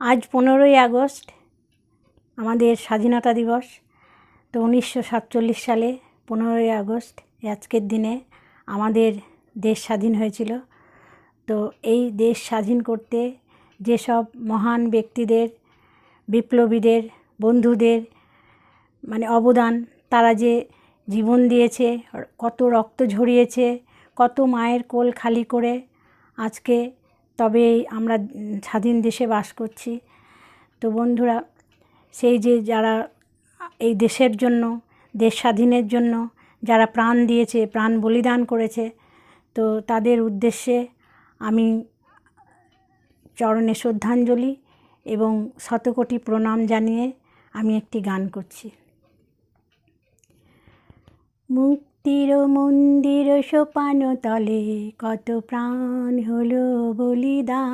আজ 15ই আগস্ট আমাদের স্বাধীনতা দিবস। তো 1947 সালে 15ই আগস্ট আজকের দিনে আমাদের দেশ স্বাধীন হয়েছিল। তো এই দেশ স্বাধীন করতে যেসব মহান ব্যক্তিদের, বিপ্লবীদের, বন্ধুদের অবদান, তারা যে জীবন দিয়েছে, কত রক্ত ঝরিয়েছে, কত মায়ের কোল খালি করে আজকে তবে আমরা স্বাধীন দেশে বাস করছি। তো বন্ধুরা, সেই যে যারা এই দেশের জন্য, দেশ স্বাধীনের জন্য যারা প্রাণ দিয়েছে, প্রাণ বলিদান করেছে, তো তাদের উদ্দেশ্যে আমি চরণে শ্রদ্ধাঞ্জলি এবং শতকোটি প্রণাম জানিয়ে আমি একটি গান করছি। মুক্তির মন্দির সোপান তলে কত প্রাণ হলো বলিদান।